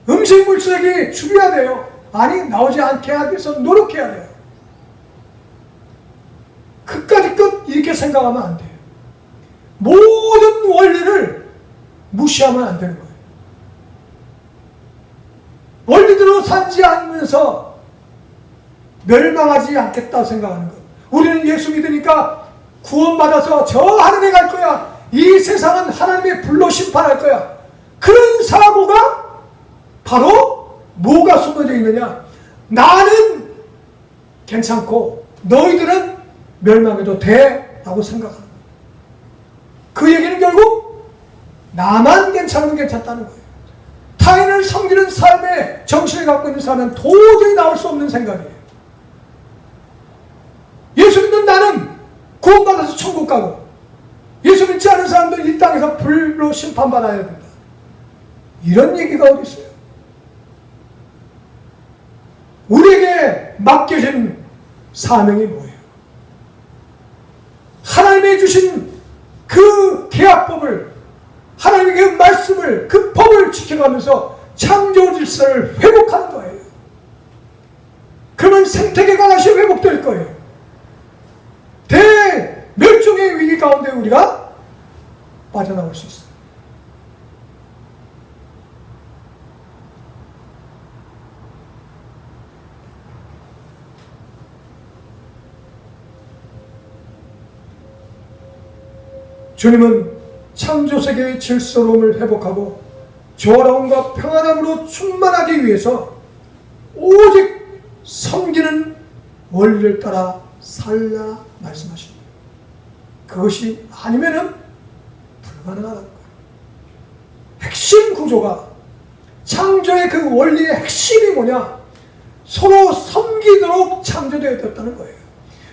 음식물 쓰레기 줄여야 돼요. 아니, 나오지 않게 하기 위해서 노력해야 돼요. 그까짓 것 이렇게 생각하면 안 돼요. 모든 원리를 무시하면 안 되는 거예요. 원리대로 살지 않으면서 멸망하지 않겠다 생각하는 것. 우리는 예수 믿으니까 구원받아서 저 하늘에 갈 거야. 이 세상은 하나님의 불로 심판할 거야. 그런 사고가 바로 뭐가 숨어져 있느냐? 나는 괜찮고 너희들은 멸망해도 돼 라고 생각하는 거예요. 그 얘기는 결국 나만 괜찮으면 괜찮다는 거예요. 타인을 섬기는 삶의 정신을 갖고 있는 사람은 도저히 나올 수 없는 생각이에요. 예수 믿는 나는 구원받아서 천국 가고 예수 믿지 않은 사람들 이 땅에서 불로 심판받아야 된다. 이런 얘기가 어디 있어요? 우리에게 맡겨진 사명이 뭐예요? 하나님이 주신 그 계약법을, 하나님의 그 말씀을, 그 법을 지켜가면서 창조 질서를 회복하는 거예요. 그러면 생태계가 다시 회복될 거예요. 대멸종의 위기 가운데 우리가 빠져나올 수 있어요. 주님은 창조세계의 질서로움을 회복하고 조화로움과 평안함으로 충만하기 위해서 오직 섬기는 원리를 따라 살라 말씀하십니다. 그것이 아니면은 불가능하다는 거예요. 핵심 구조가, 창조의 그 원리의 핵심이 뭐냐? 서로 섬기도록 창조되었다는 거예요.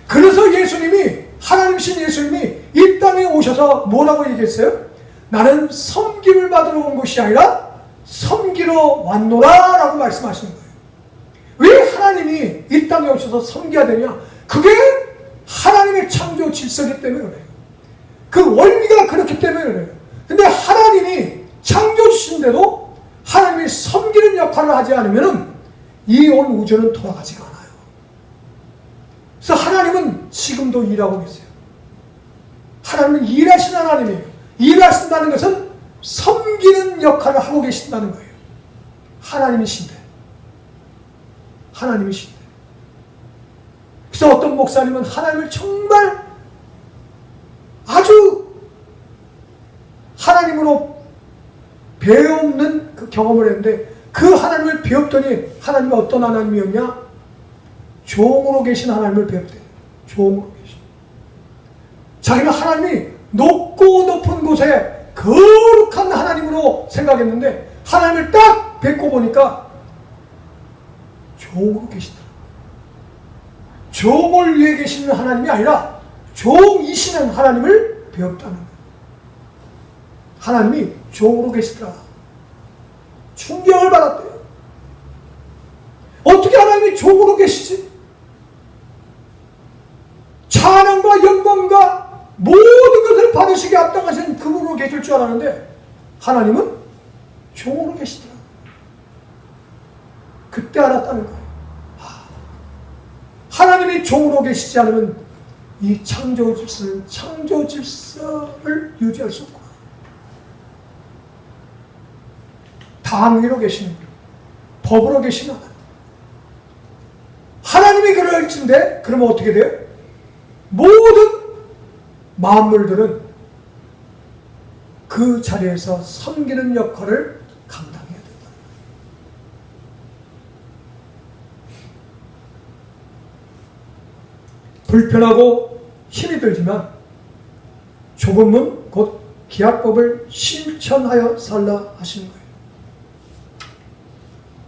그래서 예수님이, 하나님이신 예수님이 이 땅에 오셔서 뭐라고 얘기했어요? 나는 섬김을 받으러 온 것이 아니라 섬기러 왔노라 라고 말씀하시는 거예요. 왜 하나님이 이 땅에 오셔서 섬겨야 되냐? 그게 하나님의 창조 질서이기 때문에 그래요. 그 원리가 그렇기 때문에 그래요. 근데 하나님이 창조 주신데도 하나님이 섬기는 역할을 하지 않으면 이 온 우주는 돌아가지가 않아요. 그래서 하나님은 지금도 일하고 계세요. 하나님은 일하시는 하나님이에요. 일하신다는 것은 섬기는 역할을 하고 계신다는 거예요. 하나님이신데. 그래서 어떤 목사님은 하나님을 정말 아주 하나님으로 배없는 그 경험을 했는데, 그 하나님을 배웠더니 하나님이 어떤 하나님이었냐? 종으로 계신 하나님을 배웠대요. 종으로 계신. 자기는 하나님이 높고 높은 곳에 거룩한 하나님으로 생각했는데 하나님을 딱 뵙고 보니까 종으로 계시더라고요. 종을 위해 계시는 하나님이 아니라 종이시는 하나님을 배웠다는 거예요. 하나님이 종으로 계시더라. 충격을 받았대요. 어떻게 하나님이 종으로 계시지? 찬양과 영광과 모든 것을 받으시게 합당하신 그분으로 계실 줄 알았는데 하나님은 종으로 계시더라. 그때 알았다는 거예요. 하나님이 종으로 계시지 않으면 이 창조 질서를 유지할 수 없구나. 당위로 계시는, 법으로 계시는 하나님이 그럴진데, 그러면 어떻게 돼요? 모든 만물들은 그 자리에서 섬기는 역할을 감당해야 된다. 불편하고 힘이 들지만 좁은 문, 곧 기약법을 실천하여 살라 하시는 거예요.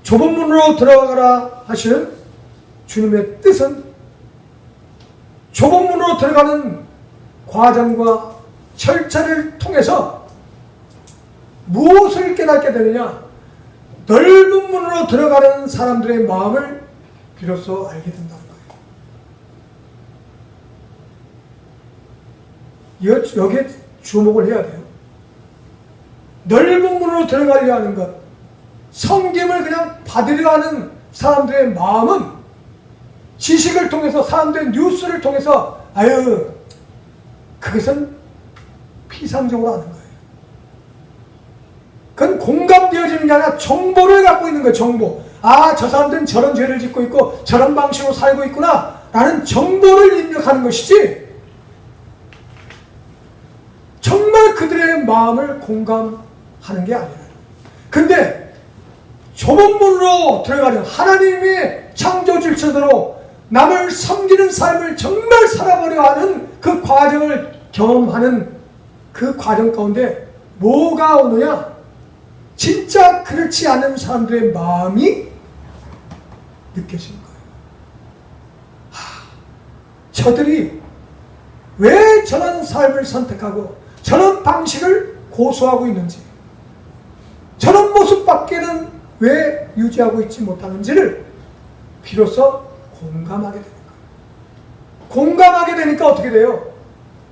좁은 문으로 들어가라 하시는 주님의 뜻은 좁은 문으로 들어가는 과정과 절차를 통해서 무엇을 깨닫게 되느냐? 넓은 문으로 들어가는 사람들의 마음을 비로소 알게 된다는 거예요. 여기에 주목을 해야 돼요. 넓은 문으로 들어가려 하는 것, 성김을 그냥 받으려 하는 사람들의 마음은 지식을 통해서, 사람들의 뉴스를 통해서 그것은 피상적으로 하는 거예요. 그건 공감되어지는 게 아니라 정보를 갖고 있는 거예요. 정보. 아, 저 사람들은 저런 죄를 짓고 있고 저런 방식으로 살고 있구나 라는 정보를 입력하는 것이지 정말 그들의 마음을 공감하는 게 아니에요. 근데 좁은 문으로 들어가는 하나님의 창조 질서대로 남을 섬기는 삶을 정말 살아보려 하는 그 과정을 경험하는 그 과정 가운데 뭐가 오느냐? 진짜 그렇지 않은 사람들의 마음이 느껴지는 거예요. 저들이 왜 저런 삶을 선택하고 저런 방식을 고수하고 있는지, 저런 모습밖에는 왜 유지하고 있지 못하는지를 비로소 공감하게 되는 거예요. 공감하게 되니까 어떻게 돼요?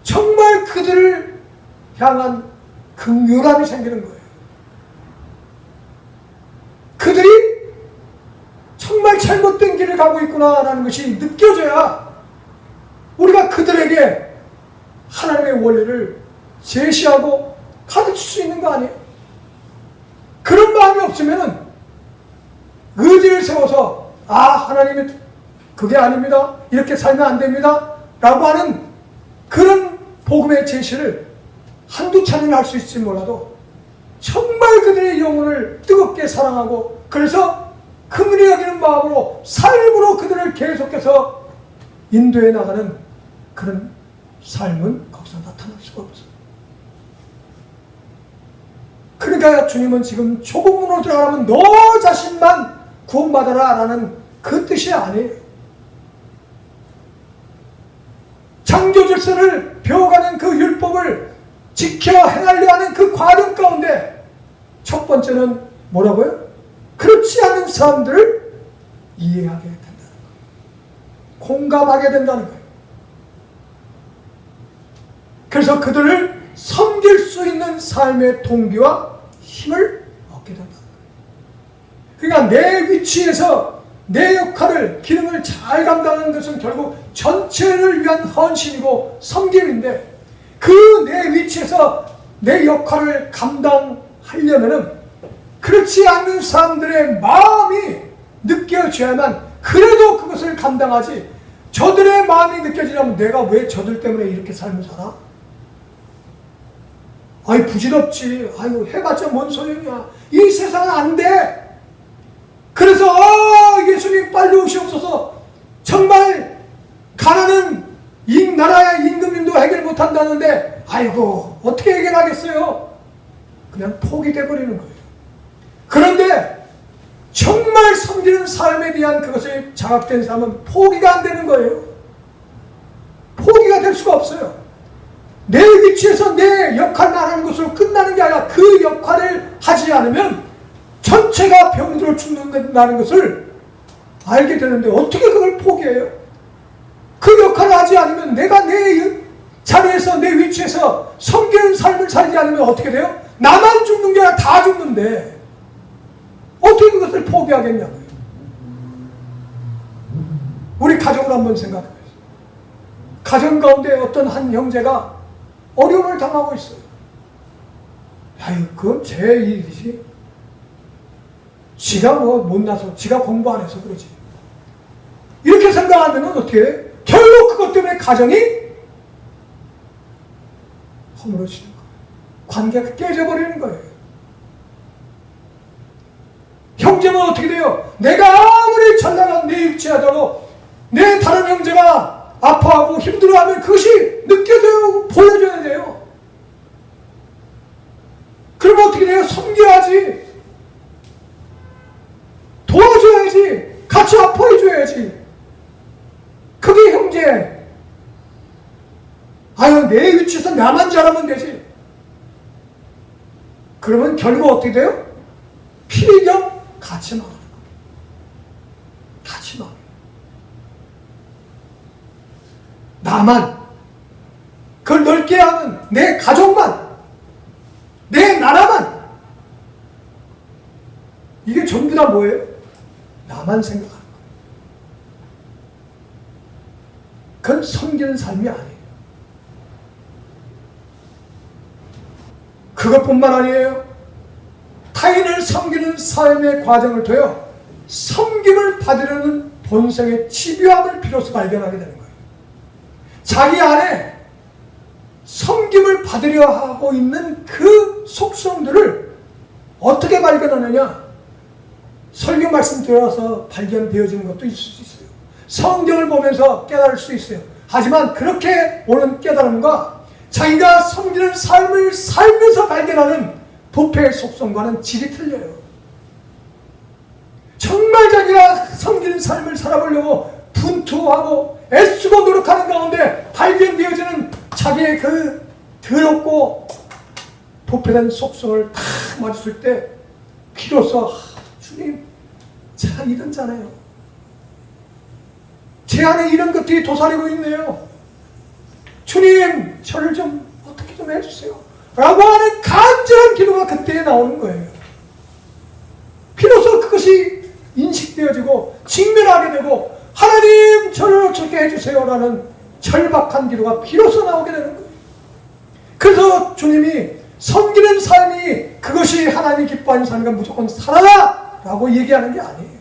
정말 그들을 향한 긍휼함이 생기는 거예요. 그들이 정말 잘못된 길을 가고 있구나라는 것이 느껴져야 우리가 그들에게 하나님의 원리를 제시하고 가르칠 수 있는 거 아니에요? 그런 마음이 없으면 의지를 세워서 하나님이 그게 아닙니다. 이렇게 살면 안 됩니다. 라고 하는 그런 복음의 제시를 한두 차례는 할 수 있을지 몰라도 정말 그들의 영혼을 뜨겁게 사랑하고 그래서 긍휼히 여기는 마음으로 삶으로 그들을 계속해서 인도해 나가는 그런 삶은 거기서 나타날 수가 없어요. 그러니까 주님은 지금 좁은 문으로 들어가면 너 자신만 구원받아라 라는 그 뜻이 아니에요. 창조 질서를 배워가는 그 율법을 지켜 행하려 하는 그 과정 가운데 첫 번째는 뭐라고요? 그렇지 않은 사람들을 이해하게 된다는 거예요. 공감하게 된다는 거예요. 그래서 그들을 섬길 수 있는 삶의 동기와 힘을 얻게 된다는 거예요. 그러니까 내 위치에서 내 역할을, 기능을 잘 감당하는 것은 결국 전체를 위한 헌신이고 섬김인데 그 내 위치에서 내 역할을 감당하려면은 그렇지 않는 사람들의 마음이 느껴져야만 그래도 그것을 감당하지 저들의 마음이 느껴지려면 내가 왜 저들 때문에 이렇게 삶을 살아? 아이 부질없지. 아유 해봤자 뭔 소용이야. 이 세상은 안 돼. 그래서 예수님 빨리 오시옵소서. 정말 가난은 이 나라의 임금님도 해결 못한다는데 아이고 어떻게 해결하겠어요? 그냥 포기돼 버리는 거예요. 그런데 정말 섬기는 삶에 대한 그것에 자각된 사람은 포기가 안 되는 거예요. 포기가 될 수가 없어요. 내 위치에서 내 역할만 하는 것으로 끝나는 게 아니라 그 역할을 하지 않으면 전체가 병들어 죽는다는 것을 알게 되는데 어떻게 그걸 포기해요? 그 역할을 하지 않으면 내가 내 자리에서 내 위치에서 섬기는 삶을 살지 않으면 어떻게 돼요? 나만 죽는 게 아니라 다 죽는데 어떻게 그것을 포기하겠냐고요. 우리 가정을 한번 생각해 보세요. 가정 가운데 어떤 한 형제가 어려움을 당하고 있어요. 아유, 그건 제 일이지. 지가 뭐 못나서, 지가 공부 안 해서 그러지. 이렇게 생각하면 어떻게 해? 결국 그것 때문에 가정이 허물어지는 거예요. 관계가 깨져버리는 거예요. 형제는 어떻게 돼요? 내가 아무리 잘나간 내 육체하다고 내 다른 형제가 아파하고 힘들어하면 그것이 느껴져요. 보여줘야 돼요. 그러면 어떻게 돼요? 섬겨야지. 도와줘야지. 같이 아파해줘야지. 그게 형제. 아유 내 위치에서 나만 잘하면 되지. 그러면 결국 어떻게 돼요? 피리겸 같이 망하는 거예요. 같이 망해요. 나만, 그걸 넓게 하는 내 가족만, 내 나라만, 이게 전부 다 뭐예요? 나만 생각하는 거예요. 그건 섬기는 삶이 아니에요. 그것뿐만 아니에요. 타인을 섬기는 삶의 과정을 통해 섬김을 받으려는 본성의 집요함을 비로소 발견하게 되는 거예요. 자기 안에 섬김을 받으려 하고 있는 그 속성들을 어떻게 발견하느냐? 설교 말씀 들어서 발견되어지는 것도 있을 수 있어요. 성경을 보면서 깨달을 수 있어요. 하지만 그렇게 오는 깨달음과 자기가 섬기는 삶을 살면서 발견하는 부패의 속성과는 질이 틀려요. 정말 자기가 섬기는 삶을 살아보려고 분투하고 애쓰고 노력하는 가운데 발견되어지는 자기의 그 더럽고 부패된 속성을 다 맞았을 때 비로소 주님, 제가 이런 자네요. 제 안에 이런 것들이 도사리고 있네요. 주님, 저를 좀 어떻게 좀 해주세요. 라고 하는 간절한 기도가 그때 나오는 거예요. 비로소 그것이 인식되어지고 직면하게 되고 하나님, 저를 어떻게 해주세요. 라는 절박한 기도가 비로소 나오게 되는 거예요. 그래서 주님이 섬기는 삶이 그것이 하나님이 기뻐하는 삶이니까 무조건 살아라! 라고 얘기하는 게 아니에요.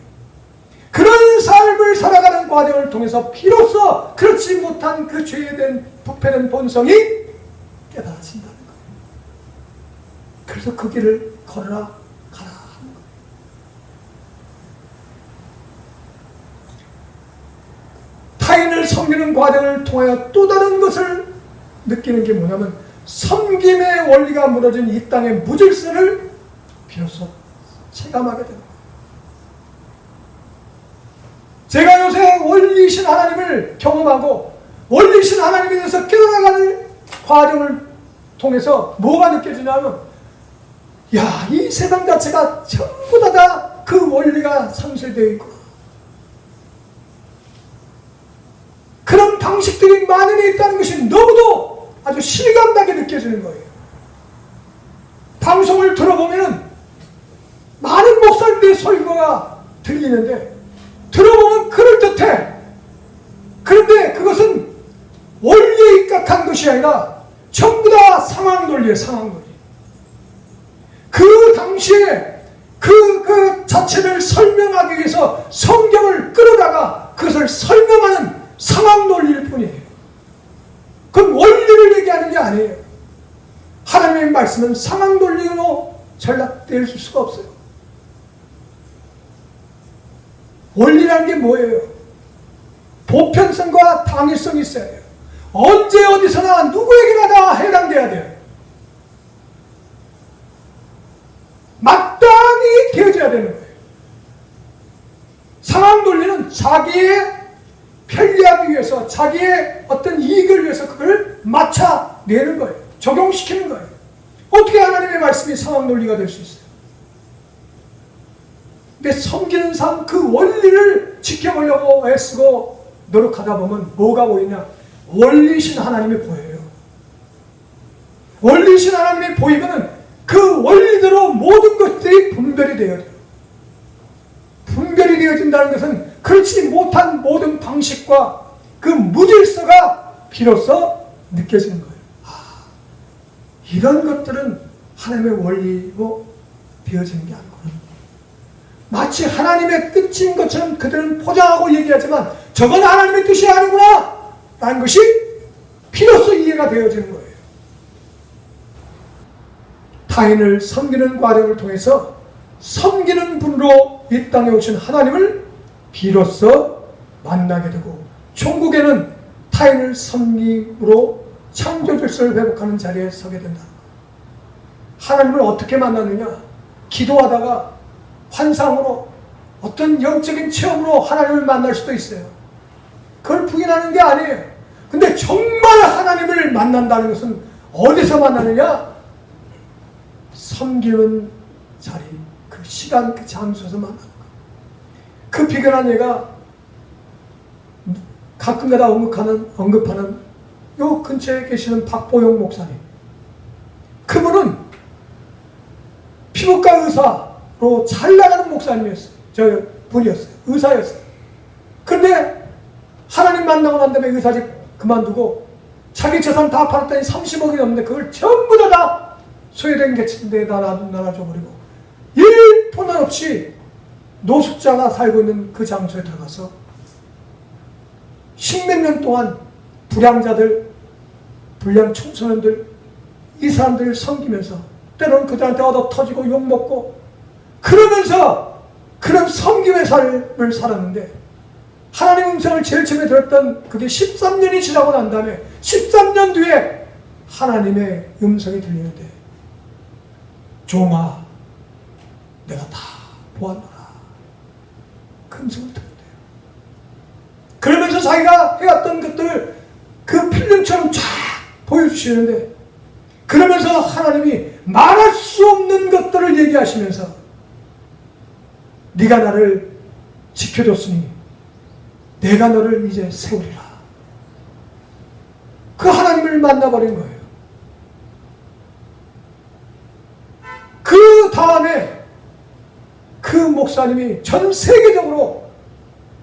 그런 삶을 살아가는 과정을 통해서 비로소 그렇지 못한 그 죄된 부패된 본성이 깨달아진다는 거예요. 그래서 그 길을 걸어라 가라 하는 거예요. 타인을 섬기는 과정을 통하여 또 다른 것을 느끼는 게 뭐냐면 섬김의 원리가 무너진 이 땅의 무질서를 비로소 체감하게 됩니다. 제가 요새 원리이신 하나님을 경험하고 원리이신 하나님에 대해서 깨달아가는 과정을 통해서 뭐가 느껴지냐면 야, 이 세상 자체가 전부 다 그 원리가 상실되어 있구나. 그런 방식들이 만연해 있다는 것이 너무도 아주 실감나게 느껴지는 거예요. 방송을 들어보면 많은 목사님들의 설교가 들리는데 들어보면 그럴듯해. 그런데 그것은 원리에 입각한 것이 아니라 전부 다 상황 논리예요. 상황 논리. 그 당시에 그 자체를 설명하기 위해서 성경을 끌어다가 그것을 설명하는 상황 논리일 뿐이에요. 그건 원리를 얘기하는 게 아니에요. 하나님의 말씀은 상황 논리로 전락될 수가 없어요. 원리라는 게 뭐예요? 보편성과 당위성이 있어야 돼요. 언제 어디서나 누구에게나 다 해당돼야 돼요. 마땅히 되어져야 되는 거예요. 상황 논리는 자기의 편리하기 위해서 자기의 어떤 이익을 위해서 그걸 맞춰내는 거예요. 적용시키는 거예요. 어떻게 하나님의 말씀이 상황 논리가 될 수 있어요? 근데 섬기는 삶 그 원리를 지켜보려고 애쓰고 노력하다 보면 뭐가 보이냐? 원리신 하나님이 보여요. 원리신 하나님이 보이면은 그 원리대로 모든 것들이 분별이 되어야 돼요. 분별이 되어진다는 것은 그렇지 못한 모든 방식과 그 무질서가 비로소 느껴지는 거예요. 이런 것들은 하나님의 원리로 되어지는 게 아니구나. 마치 하나님의 뜻인 것처럼 그들은 포장하고 얘기하지만 저건 하나님의 뜻이 아니구나 라는 것이 비로소 이해가 되어지는 거예요. 타인을 섬기는 과정을 통해서 섬기는 분으로 이 땅에 오신 하나님을 비로소 만나게 되고 천국에는 타인을 섬김으로 창조 질서를 회복하는 자리에 서게 된다. 하나님을 어떻게 만나느냐? 기도하다가 환상으로 어떤 영적인 체험으로 하나님을 만날 수도 있어요. 그걸 부인하는 게 아니에요. 근데 정말 하나님을 만난다는 것은 어디서 만나느냐? 섬기는 자리, 그 시간, 그 장소에서 만나는 거예요. 그 비견한 예가 가끔가다 언급하는 요 근처에 계시는 박보영 목사님. 그분은 피부과 의사로 잘 나가는 목사님이었어요. 저 분이었어요. 의사였어요. 그런데 하나님 만나고 난 다음에 의사직 그만두고 자기 재산 다 팔았더니 30억이 넘는데 그걸 전부 다 소외된 계층대에다 나눠줘버리고 휴대폰은 없이 노숙자가 살고 있는 그 장소에 들어가서 십몇 년 동안 불량자들, 불량 청소년들, 이 사람들을 섬기면서 때로는 그들한테 얻어 터지고 욕먹고 그러면서 그런 섬김의 삶을 살았는데, 하나님 음성을 제일 처음에 들었던 그게 13년이 지나고 난 다음에 13년 뒤에 하나님의 음성이 들리는데, 종아 내가 다 보았노라, 그 음성을 듣는데요. 그러면서 자기가 해왔던 것들을 그 필름처럼 쫙 보여주시는데, 그러면서 하나님이 말할 수 없는 것들을 얘기하시면서 네가 나를 지켜줬으니 내가 너를 이제 세우리라. 그 하나님을 만나버린 거예요. 그 다음에 그 목사님이 전 세계적으로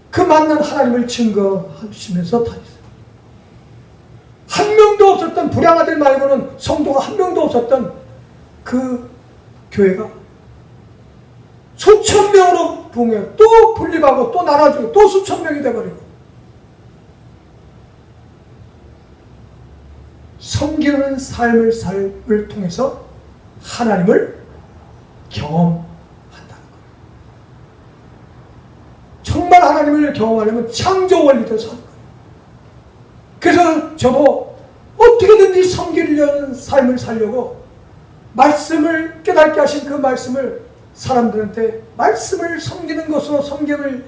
그 만난 하나님을 증거하시면서 다녔어요. 한 명도 없었던, 불량아들 말고는 성도가 한 명도 없었던 그 교회가 수천 명으로 부흥해요. 또 분립하고 또 나눠주고 또 수천 명이 돼버리고, 섬기는 삶을 통해서 하나님을 경험한다는 거예요. 정말 하나님을 경험하려면 창조 원리대로 사는 거예요. 그래서 저도 어떻게든지 섬기려는 삶을 살려고 말씀을 깨닫게 하신 그 말씀을 사람들한테 말씀을 섬기는 것으로, 섬김을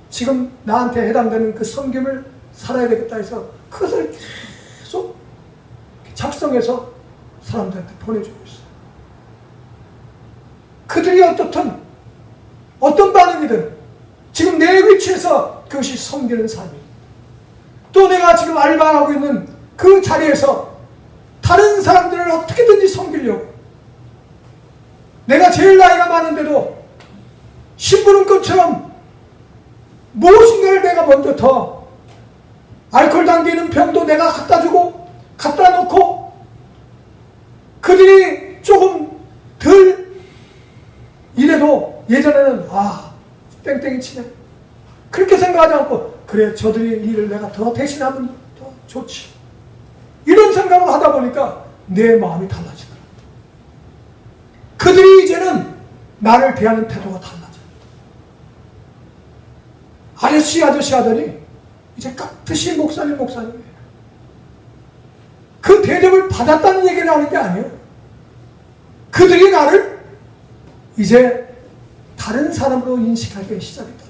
지금 나한테 해당되는 그 섬김을 살아야 되겠다 해서 그것을 계속 작성해서 사람들한테 보내주고 있어요. 그들이 어떻든 어떤 반응이든 지금 내 위치에서 그것이 섬기는 삶이에요. 또 내가 지금 알바하고 있는 그 자리에서 다른 사람들을 어떻게든지 섬기려고, 내가 제일 나이가 많은데도 심부름꾼처럼 무엇인가를 내가 먼저 더, 알코올 담기는 병도 내가 갖다 주고 갖다 놓고, 그들이 조금 덜 이래도 예전에는 땡땡이 치네 그렇게 생각하지 않고, 그래 저들이 일을 내가 더 대신하면 더 좋지, 이런 생각을 하다 보니까 내 마음이 달라지더라. 그들이 이제는 나를 대하는 태도가 달라져. 아저씨 하더니 이제 깍듯이 목사님이에요. 그 대접을 받았다는 얘기를 하는 게 아니에요. 그들이 나를 이제 다른 사람으로 인식하기 시작했다.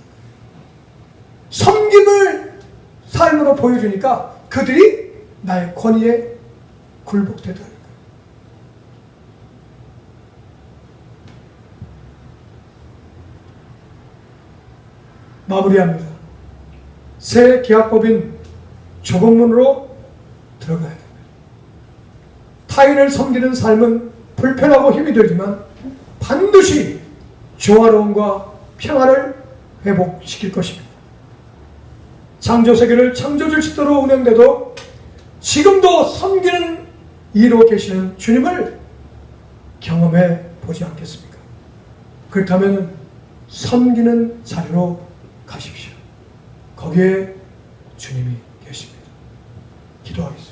섬김을 삶으로 보여주니까 그들이 나의 권위에 굴복되더라. 마무리합니다. 새 계약법인 조건문으로 들어가야 됩니다. 타인을 섬기는 삶은 불편하고 힘이 들지만 반드시 조화로움과 평화를 회복시킬 것입니다. 창조세계를 창조질서로 운영돼도 지금도 섬기는 이로 계시는 주님을 경험해 보지 않겠습니까? 그렇다면 섬기는 자리로 가십시오. 거기에 주님이 계십니다. 기도하겠습니다.